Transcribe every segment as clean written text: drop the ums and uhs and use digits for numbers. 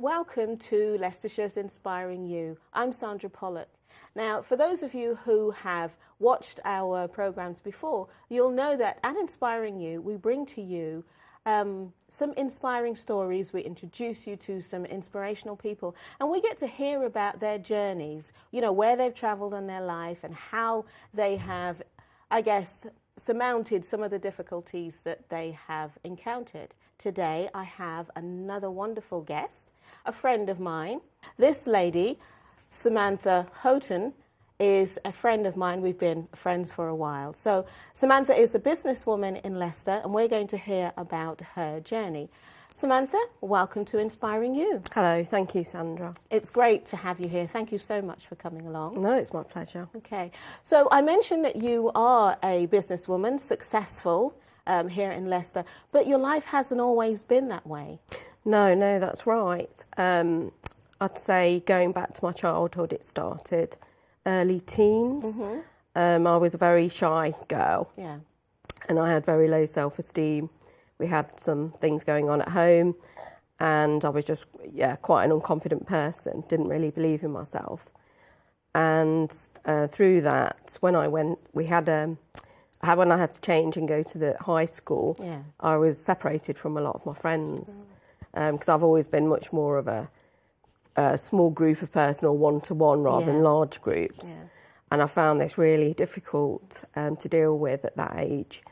welcome to Leicestershire's Inspiring You. I'm Sandra Pollock. Now, for those of you who have watched our programmes before, you'll know that at Inspiring You, we bring to you some inspiring stories. We introduce you to some inspirational people, and we get to hear about their journeys, you know, where they've travelled in their life and how they have, I guess, surmounted some of the difficulties that they have encountered. Today, I have another wonderful guest, a friend of mine. This lady, Samantha Houghton, is a friend of mine. We've been friends for a while. So Samantha is a businesswoman in Leicester, and we're going to hear about her journey. Samantha, welcome to Inspiring You. Hello, thank you, Sandra. It's great to have you here. Thank you so much for coming along. No, it's my pleasure. Okay, so I mentioned that you are a businesswoman, successful here in Leicester, but your life hasn't always been that way. No, that's right. I'd say going back to my childhood, it started early teens. I was a very shy girl. Yeah. And I had very low self-esteem. We had some things going on at home, and I was just, quite an unconfident person, didn't really believe in myself. And through that, when I had to change and go to the high school, I was separated from a lot of my friends, because I've always been much more of a small group of person, or one-to-one rather than large groups. Yeah. And I found this really difficult to deal with at that age.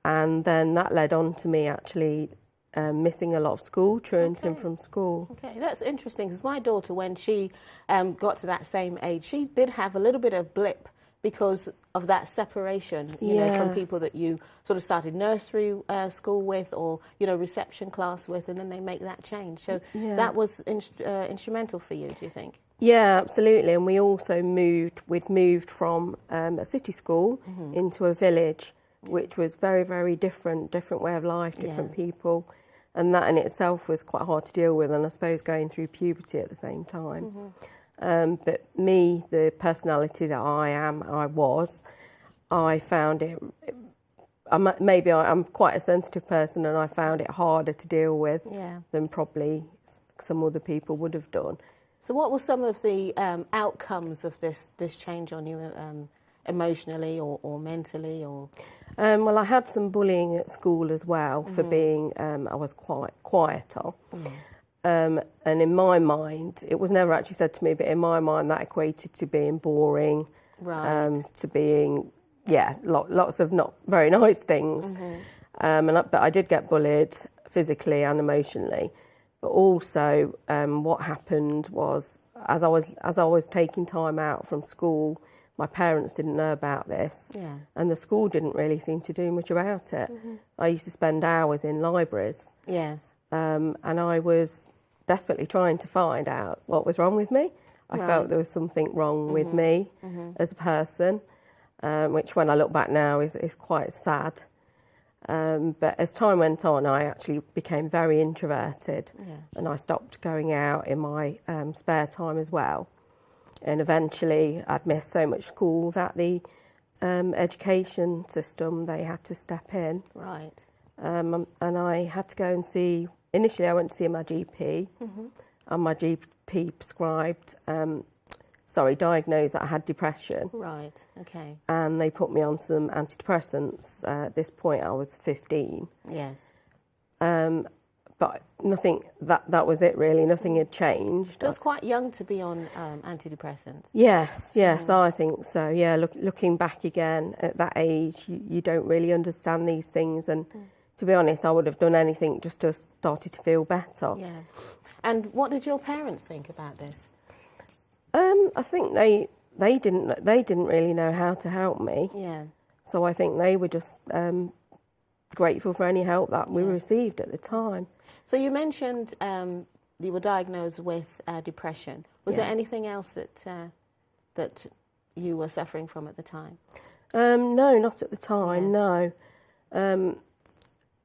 And then that led on to me actually missing a lot of school, truanting from school. Okay, that's interesting, because my daughter, when she got to that same age, she did have a little bit of blip because of that separation, you know, from people that you sort of started nursery school with, or, you know, reception class with, and then they make that change. So that was instrumental for you, do you think? Yeah, absolutely. And we also we'd moved from a city school into a village, which was very, very different way of life, different people. And that in itself was quite hard to deal with, and I suppose going through puberty at the same time. But me, the personality that I found it, I'm quite a sensitive person, and I found it harder to deal with than probably some other people would have done. So what were some of the outcomes of this change on you, emotionally or mentally? Or well, I had some bullying at school as well for being, I was quite quieter. And in my mind, it was never actually said to me, but in my mind that equated to being boring, to being, lots of not very nice things. But I did get bullied physically and emotionally. But also what happened was, as I was taking time out from school, my parents didn't know about this, and the school didn't really seem to do much about it. I used to spend hours in libraries. And I was desperately trying to find out what was wrong with me. I felt there was something wrong with me as a person, which when I look back now is quite sad. But as time went on, I actually became very introverted, and I stopped going out in my spare time as well. And eventually I'd missed so much school that the education system, they had to step in. And I had to go and see, initially I went to see my GP, and my GP diagnosed that I had depression. And they put me on some antidepressants. At this point I was 15. But nothing, that was it really, nothing had changed. It was quite young to be on antidepressants. Yes, I think so. Yeah, looking back again, at that age, you don't really understand these things. And to be honest, I would have done anything just to have started to feel better. And what did your parents think about this? I think they didn't really know how to help me. So I think they were just grateful for any help that we received at the time. So you mentioned you were diagnosed with depression. Was there anything else that you were suffering from at the time? No, not at the time, no. And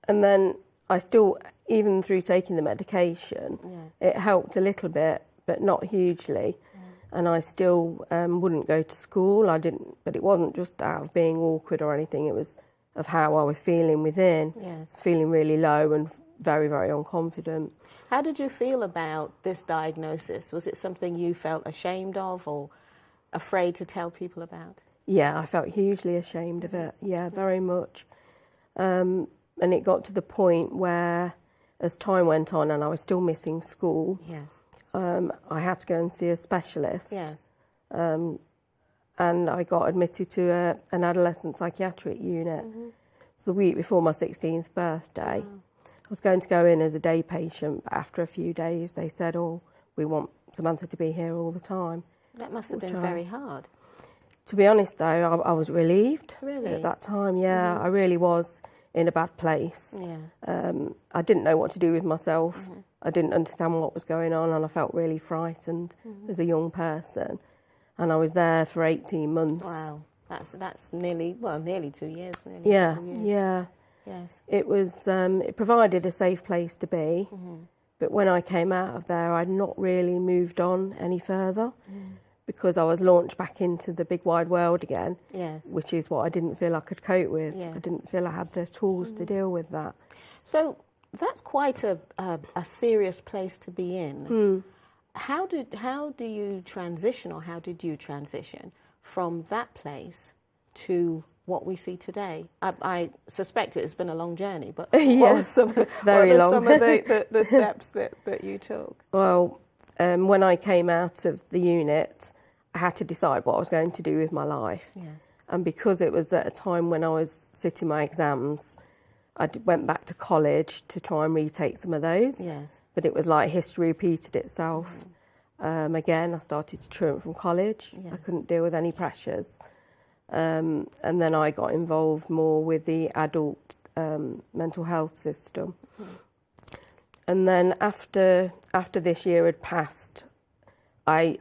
then I still, even through taking the medication, it helped a little bit, but not hugely. And I still wouldn't go to school. I didn't, but it wasn't just out of being awkward or anything. It was of how I was feeling within. Yes. Feeling really low and very, very unconfident. How did you feel about this diagnosis? Was it something you felt ashamed of or afraid to tell people about? Yeah, I felt hugely ashamed of it. Yeah, very much. And it got to the point where, as time went on and I was still missing school, Yes. I had to go and see a specialist. Yes. And I got admitted to an adolescent psychiatric unit. So the week before my 16th birthday. I was going to go in as a day patient, but after a few days they said, oh, we want Samantha to be here all the time. That must have been very hard. To be honest though, I was relieved. Really? At that time, yeah. I really was in a bad place. Yeah. I didn't know what to do with myself. I didn't understand what was going on, and I felt really frightened as a young person. And I was there for 18 months. Wow. That's nearly 2 years. Nearly Yeah, 2 years. yeah. Yes. It was. It provided a safe place to be. But when I came out of there, I'd not really moved on any further because I was launched back into the big wide world again. Yes. Which is what I didn't feel I could cope with. Yes. I didn't feel I had the tools to deal with that. So that's quite a serious place to be in. How do you transition, or how did you transition from that place to what we see today? I suspect it has been a long journey, but what were some of the steps that you took? Well, when I came out of the unit, I had to decide what I was going to do with my life. Yes. And because it was at a time when I was sitting my exams, I went back to college to try and retake some of those. Yes. But it was like history repeated itself. Again, I started to truant from college. Yes. I couldn't deal with any pressures. And then I got involved more with the adult mental health system. And then after this year had passed, I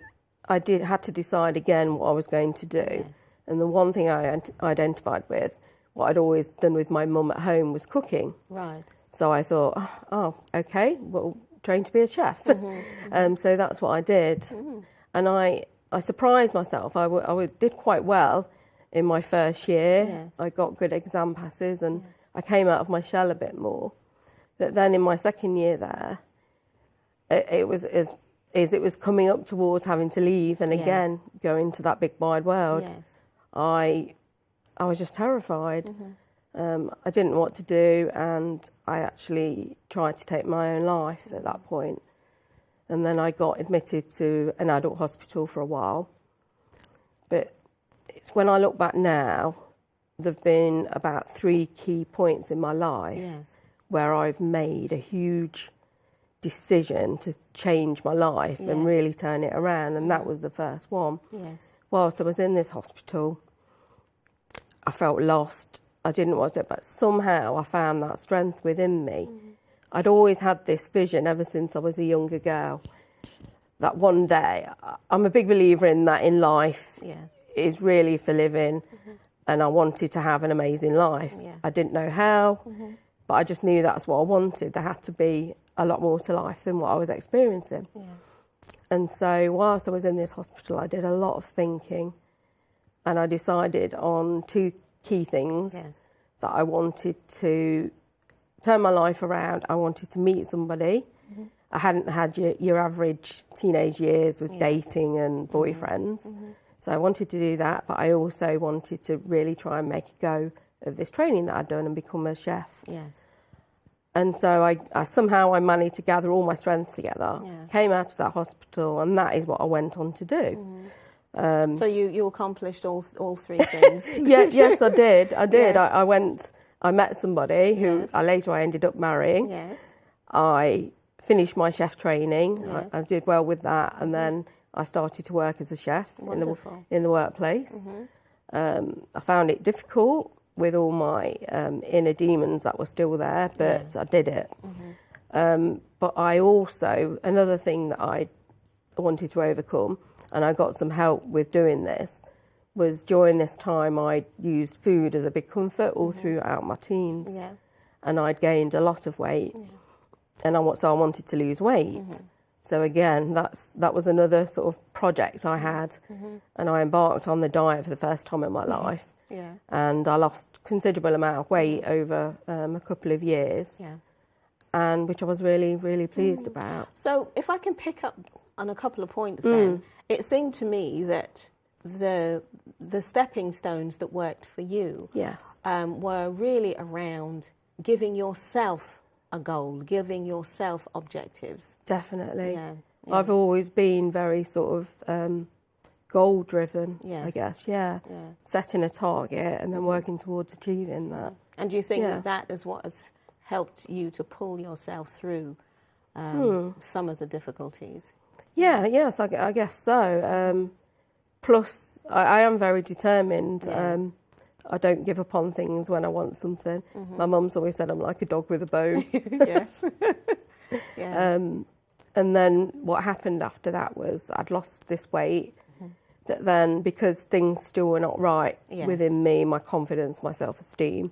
had to decide again what I was going to do. Yes. And the one thing I identified with, what I'd always done with my mum at home, was cooking. Right. So I thought, oh, okay, well, train to be a chef. So that's what I did. And I surprised myself. I did quite well in my first year. Yes. I got good exam passes and I came out of my shell a bit more. But then in my second year there, it was it was coming up towards having to leave and again go into that big wide world. Yes. I was just terrified. I didn't know what to do, and I actually tried to take my own life at that point. And then I got admitted to an adult hospital for a while. But it's when I look back now, there've been about 3 key points in my life where I've made a huge decision to change my life and really turn it around, and that was the first one. Yes. Whilst I was in this hospital, I felt lost. I didn't know what to do, but somehow I found that strength within me. I'd always had this vision ever since I was a younger girl, that one day, I'm a big believer in that in life is really for living, and I wanted to have an amazing life. I didn't know how, but I just knew that's what I wanted. There had to be a lot more to life than what I was experiencing. And so whilst I was in this hospital, I did a lot of thinking, and I decided on 2 key things that I wanted to turn my life around. I wanted to meet somebody. I hadn't had your average teenage years with dating and boyfriends. So I wanted to do that, but I also wanted to really try and make a go of this training that I'd done and become a chef. Yes. And so I somehow managed to gather all my strength together, came out of that hospital, and that is what I went on to do. So you accomplished all 3 things. Yes, I did. Yes. I met somebody who I ended up marrying. Yes. I finished my chef training. Yes. I did well with that, and then I started to work as a chef in the workplace. I found it difficult with all my inner demons that were still there, but I did it. But I also, another thing that I wanted to overcome, and I got some help with doing this, was during this time I used food as a big comfort all throughout my teens. And I'd gained a lot of weight, and so I wanted to lose weight. So again, that was another sort of project I had, and I embarked on the diet for the first time in my life. Yeah. And I lost considerable amount of weight over a couple of years. Yeah. And which I was really, really pleased about. So if I can pick up on a couple of points then, it seemed to me that the stepping stones that worked for you Yes. were really around giving yourself a goal, giving yourself objectives. Definitely. Yeah. I've always been very sort of goal driven, Yes. I guess, yeah. Setting a target and then working towards achieving that. And do you think Yeah. that is what has helped you to pull yourself through some of the difficulties? Yeah, yes, I guess so. Plus, I am very determined. Yeah. I don't give up on things when I want something. My mum's always said I'm like a dog with a bone. Yes. Yeah. And then what happened after that was I'd lost this weight. But then because things still were not right Yes. within me, my confidence, my self-esteem,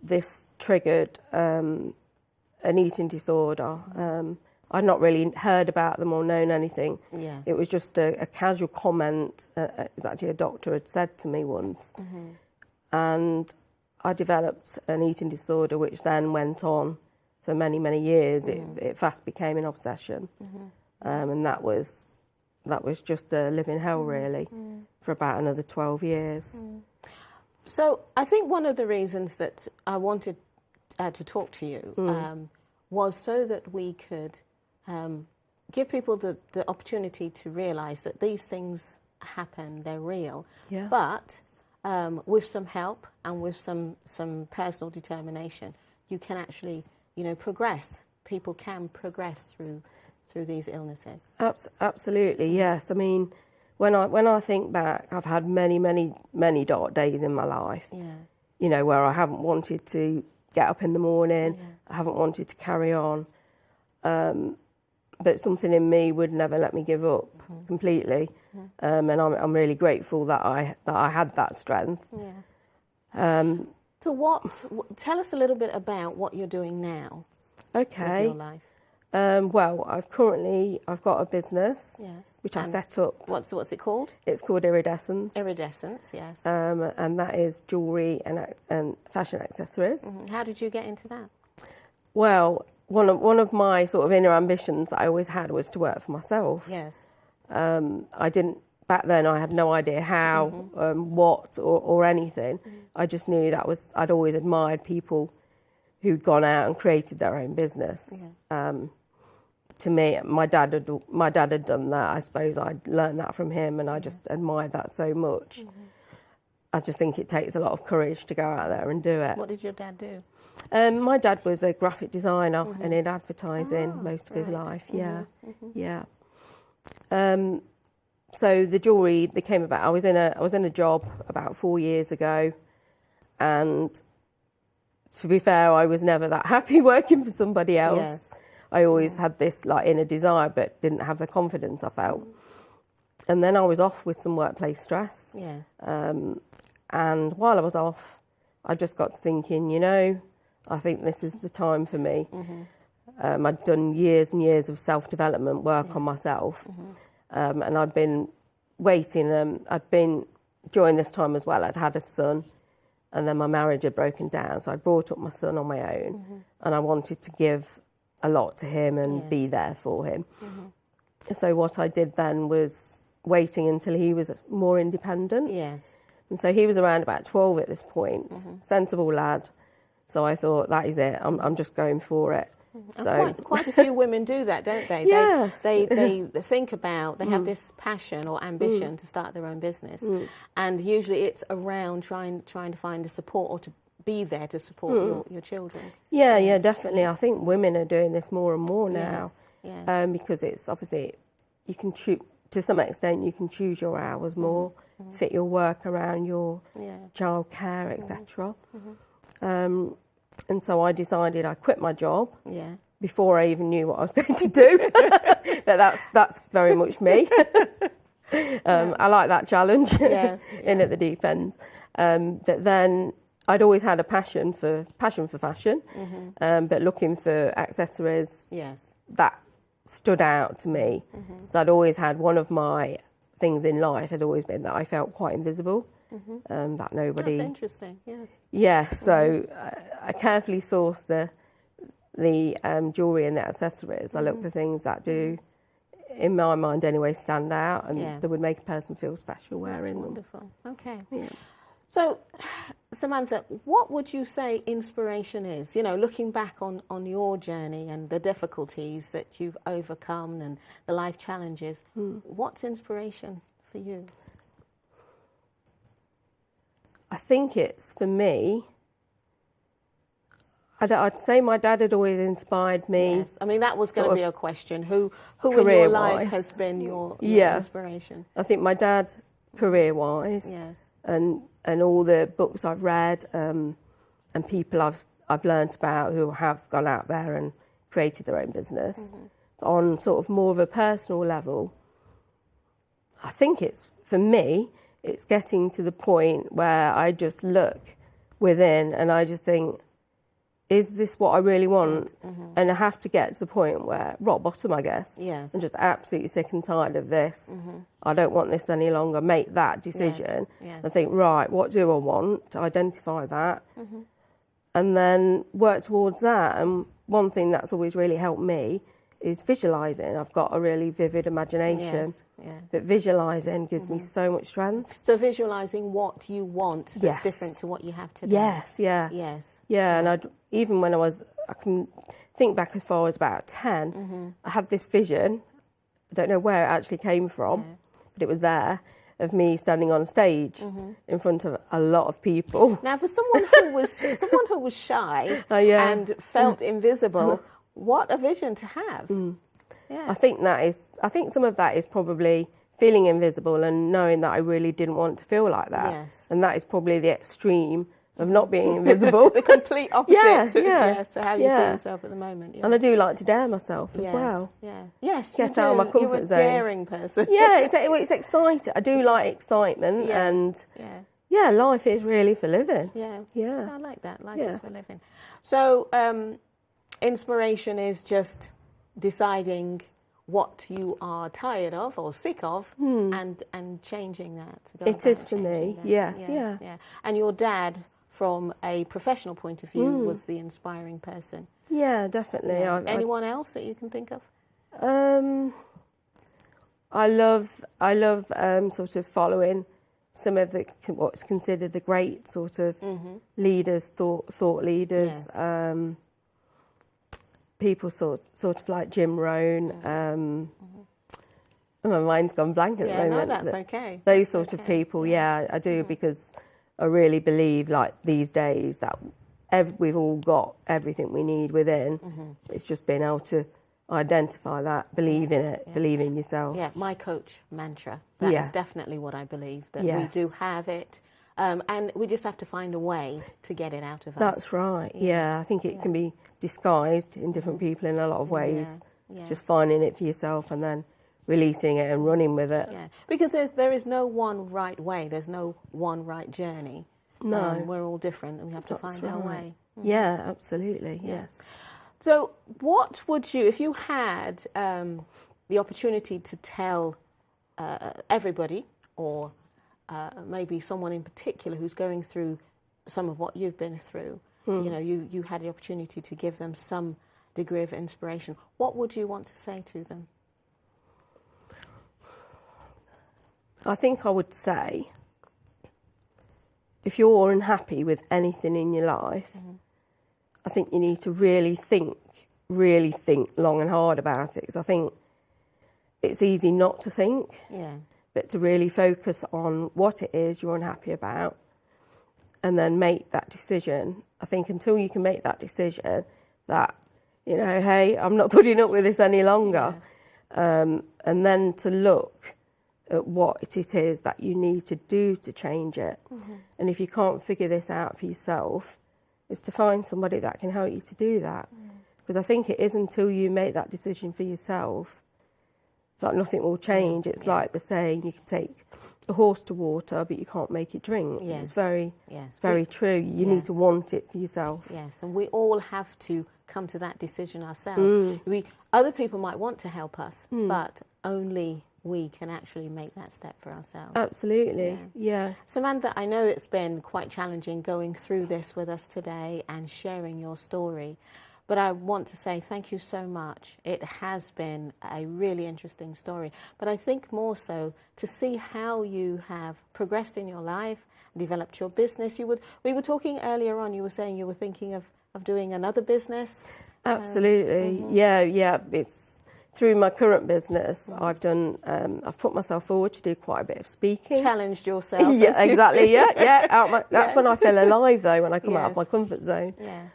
this triggered an eating disorder. I'd not really heard about them or known anything. Yes. It was just a casual comment. It was actually a doctor had said to me once. And I developed an eating disorder, which then went on for many, many years. It fast became an obsession. And that was just a living hell, really, for about another 12 years. So I think one of the reasons that I wanted to talk to you was so that we could give people the opportunity to realise that these things happen, they're real, Yeah. but with some help and with some personal determination, you can actually, progress. People can progress through these illnesses. Absolutely, yes. I mean, when I think back, I've had many, many, many dark days in my life. Yeah. Where I haven't wanted to get up in the morning, I haven't wanted to carry on, but something in me would never let me give up completely, and I'm really grateful that I had that strength. Yeah. Tell us a little bit about what you're doing now Okay. with your life. Well, I've got a business, Yes. which I And set up. What's it called? It's called Iridescence. Iridescence, yes. And that is jewellery and fashion accessories. How did you get into that? Well, one of my sort of inner ambitions that I always had was to work for myself. Yes. I didn't, back then I had no idea how, what or anything. I just knew I'd always admired people who'd gone out and created their own business. To me, my dad had done that. I suppose I'd learned that from him, and I just admired that so much. I just think it takes a lot of courage to go out there and do it. What did your dad do? My dad was a graphic designer and in advertising most of his life. Yeah. So the jewellery that came about, I was in a job about 4 years ago, and to be fair, I was never that happy working for somebody else. Yes. I always had this inner desire, but didn't have the confidence I felt. And then I was off with some workplace stress. Yes. And while I was off, I just got to thinking, I think this is the time for me. I'd done years and years of self-development work on myself. And I'd been waiting. During this time as well, I'd had a son. And then my marriage had broken down, so I brought up my son on my own, and I wanted to give a lot to him and be there for him. So what I did then was waiting until he was more independent. Yes. And so he was around about 12 at this point, sensible lad. So I thought, that is it, I'm just going for it. And So quite a few women do that, don't they? Yes. They think about, they have this passion or ambition to start their own business. And usually it's around trying to find the support or to be there to support your children. Yeah, definitely. I think women are doing this more and more now. Yes. Because it's obviously, you can choose, to some extent, you can choose your hours more, fit your work around your childcare, etc. And so I decided I quit my job before I even knew what I was going to do. But that's very much me. I like that challenge in at the deep end. But then I'd always had a passion for fashion, but looking for accessories that stood out to me. So I'd always had one of my things in life had always been that I felt quite invisible, that nobody. That's interesting. Yes. Yeah. So I carefully sourced the jewellery and the accessories. I look for things that do, in my mind anyway, stand out and that would make a person feel special wearing them. Wonderful. Okay. Yeah. So, Samantha, what would you say inspiration is? You know, looking back on your journey and the difficulties that you've overcome and the life challenges, what's inspiration for you? I think it's, for me, I'd say my dad had always inspired me. Yes, I mean, that was going to be a question. Who in your life has been your inspiration? I think my dad, career-wise, yes, and all the books I've read, and people I've learnt about who have gone out there and created their own business. On sort of more of a personal level, I think it's, for me, it's getting to the point where I just look within and I just think, is this what I really want? And I have to get to the point where, rock bottom, I guess. Yes. I'm just absolutely sick and tired of this. I don't want this any longer. Make that decision. Yes. And think, right, what do I want? Identify that. And then work towards that. And one thing that's always really helped me is visualising. I've got a really vivid imagination. Yes. Yeah. But visualising gives me so much strength. So visualising what you want that's different to what you have today. Yes, yeah. Yes. Yeah, and even when I can think back as far as about 10, I had this vision. I don't know where it actually came from, but it was there, of me standing on stage in front of a lot of people. Now, for someone who was shy and felt invisible, what a vision to have. Yes. I think some of that is probably feeling invisible and knowing that I really didn't want to feel like that. Yes. And that is probably the extreme of not being invisible. The complete opposite to how you see yourself at the moment. Yes. And I do like to dare myself as well. Yeah. Yes, Get out of my comfort zone. You're a daring person. Yeah, it's exciting. I do like excitement and life is really for living. Yeah. I like that. Life is for living. So inspiration is just deciding what you are tired of or sick of and changing that. It is for me, yes. And your dad, from a professional point of view, was the inspiring person. Yeah, definitely. Yeah. Anyone else that you can think of? I love sort of following some of what's considered the great sort of leaders, thought leaders. Yes. People sort of like Jim Rohn. My mind's gone blank at the moment. No, that's okay. Those sort of people, I do, because I really believe, like these days, that we've all got everything we need within. It's just being able to identify that, believe in it, believe in yourself. Yeah, my coach mantra. That is definitely what I believe, that we do have it. And we just have to find a way to get it out of us. That's right. Yes. Yeah, I think it can be disguised in different people in a lot of ways. Just finding it for yourself and then releasing it and running with it. Yeah, because there is no one right way. There's no one right journey. No. We're all different and we have to find our way. Yeah, absolutely. Yes. So what would you, if you had the opportunity to tell everybody or maybe someone in particular who's going through some of what you've been through, you know, you had the opportunity to give them some degree of inspiration, what would you want to say to them? I think I would say, if you're unhappy with anything in your life, I think you need to really think long and hard about it, because I think it's easy not to think. Yeah. But to really focus on what it is you're unhappy about and then make that decision. I think until you can make that decision that, you know, hey, I'm not putting up with this any longer. And then to look at what it is that you need to do to change it. And if you can't figure this out for yourself, it's to find somebody that can help you to do that. Because I think it is until you make that decision for yourself that nothing will change. It's like the saying, you can take a horse to water, but you can't make it drink. Yes. It's very, yes. very true. You need to want it for yourself. Yes, and we all have to come to that decision ourselves. Other people might want to help us, but only we can actually make that step for ourselves. Absolutely, yeah. Samantha, I know it's been quite challenging going through this with us today and sharing your story, but I want to say thank you so much. It has been a really interesting story, but I think more so to see how you have progressed in your life, developed your business. We were talking earlier on, you were saying you were thinking of doing another business. Absolutely, yeah. It's through my current business, I've put myself forward to do quite a bit of speaking. Challenged yourself. Yeah, exactly, that's when I feel alive, though, when I come out of my comfort zone. Yeah.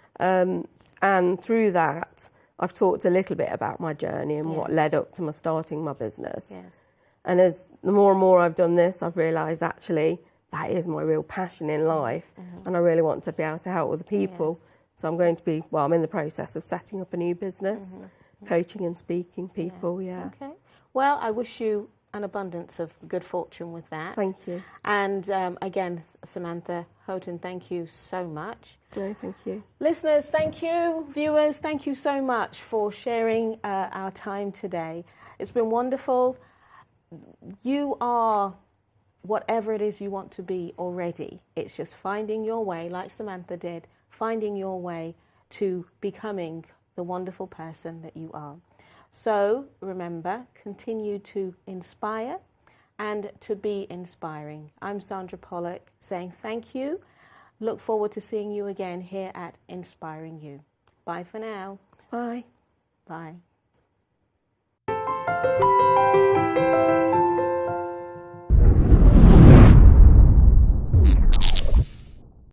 And through that, I've talked a little bit about my journey and what led up to my starting my business. Yes. And as the more and more I've done this, I've realised actually that is my real passion in life, and I really want to be able to help other people. Yes. So I'm I'm in the process of setting up a new business, coaching and speaking people, Okay. Well, I wish you an abundance of good fortune with that. Thank you. And again, Samantha Houghton, thank you so much. No, thank you. Listeners, thank you. Viewers, thank you so much for sharing our time today. It's been wonderful. You are whatever it is you want to be already. It's just finding your way, like Samantha did, finding your way to becoming the wonderful person that you are. So remember, continue to inspire and to be inspiring. I'm Sandra Pollock saying thank you. Look forward to seeing you again here at Inspiring You. Bye for now. Bye. Bye.